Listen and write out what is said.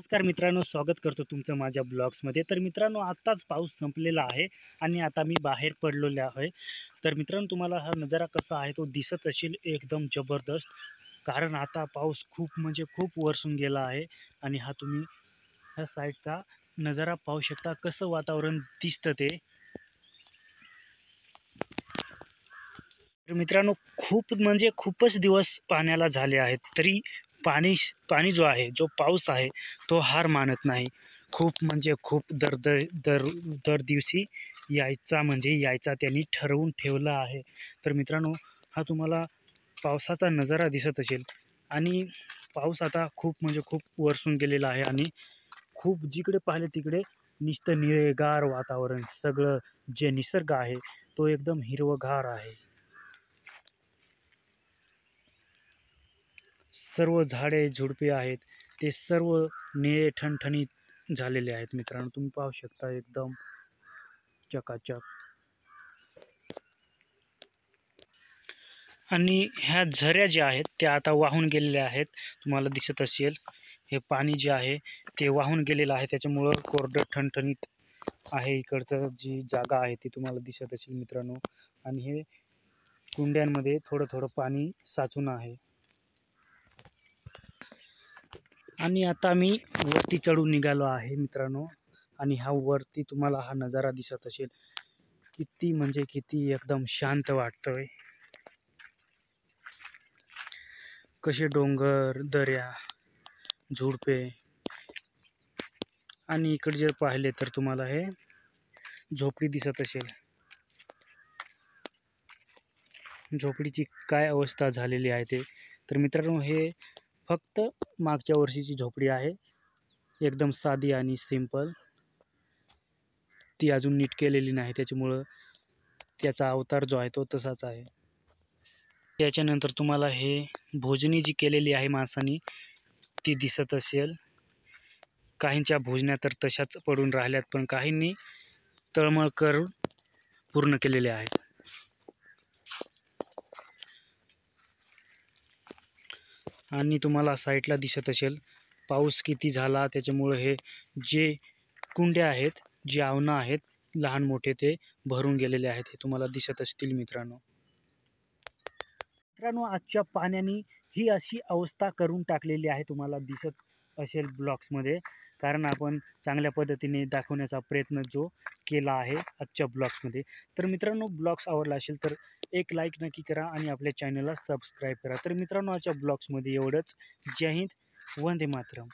नमस्कार मित्रांनो, स्वागत करतो तुमचं माझ्या ब्लॉग्समध्ये. तर मित्रांनो, आत्ताच पाऊस संपलेला आहे आणि आता मी बाहेर पडलेलो आहे. तर मित्रांनो, तुम्हाला हा नजारा कसा आहे तो दिसत असेल, एकदम जबरदस्त. कारण आता पाऊस खूप म्हणजे खूप वरसून गेला आहे आणि हा तुम्ही ह्या साईडचा नजारा पाहू शकता, कसं वातावरण दिसतं ते. तर मित्रांनो, खूप म्हणजे खूपच दिवस पाण्याला झाले आहेत, तरी पाणी पाणी जो आहे, जो पाऊस आहे, तो हार मानत नाही. खूप म्हणजे खूप दर दर दर दर दिवशी यायचा म्हणजे यायचा त्यांनी ठरवून ठेवलं आहे. तर मित्रांनो, हा तुम्हाला पावसाचा नजारा दिसत असेल आणि पाऊस आता खूप म्हणजे खूप वरसून गेलेला आहे आणि खूप जिकडे पाहिले तिकडे नुसतं निळेगार वातावरण. सगळं जे निसर्ग आहे, तो एकदम हिरवंगार आहे. सर्व झाडे झुडपे आहेत ते सर्व निळे ठणठणीत झालेले आहेत. मित्रांनो, तुम्ही पाहू शकता एकदम चकाचक. आणि ह्या झऱ्या ज्या आहेत त्या आता वाहून गेलेल्या आहेत. तुम्हाला दिसत असेल, हे पाणी जे आहे ते वाहून गेलेलं आहे, त्याच्यामुळं कोरडं ठणठणीत आहे. इकडचं जी जागा आहे ती तुम्हाला दिसत असेल मित्रांनो. आणि हे कुंड्यांमध्ये थोडं थोडं पाणी साचून आहे. आणि आता मी वरती चढून निघालो आहे मित्रांनो. आणि हा वरती तुम्हाला हा नजारा दिसत असेल, किती म्हणजे किती एकदम शांत वाटतंय. कसे डोंगर, दऱ्या, झुडपे आणि इकडे जर पाहिले तर तुम्हाला हे झोपडी दिसत असेल. झोपडीची काय अवस्था झालेली आहे ते. तर मित्रांनो, हे फक्त मागच्या वर्षीची झोपडी आहे, एकदम साधी आणि सिंपल. ती अजून नीट केलेली नाही, त्याच्यामुळं त्याचा अवतार जो आहे तो तसाच आहे. त्याच्यानंतर तुम्हाला हे भोजनी जी केलेली आहे माणसांनी ती दिसत असेल. काहींच्या भोजन्या तर तशाच पडून राहिल्यात, पण काहींनी तळमळ करून पूर्ण केलेले आहेत. आणि तुम्हाला साईडला दिसत असेल पाऊस किती झाला, त्याच्यामुळं हे जे कुंड्या आहेत, जे आवनं आहेत लहान मोठे, ते भरून गेलेले आहेत. हे तुम्हाला दिसत असतील मित्रांनो. मित्रांनो, आजच्या पाण्याने ही अशी अवस्था करून टाकलेली आहे, तुम्हाला दिसत असेल ब्लॉग्समध्ये. कारण आपण चांगल्या पद्धतीने दाखवण्याचा प्रयत्न जो केला आहे आजच्या ब्लॉग्समध्ये. तर मित्रांनो, ब्लॉग्स आवडला असेल तर एक लाईक नक्की करा आणि आपल्या चॅनलला सबस्क्राईब करा. तर मित्रांनो, आजच्या ब्लॉग्समध्ये एवढंच. जय हिंद, वंदे मातरम.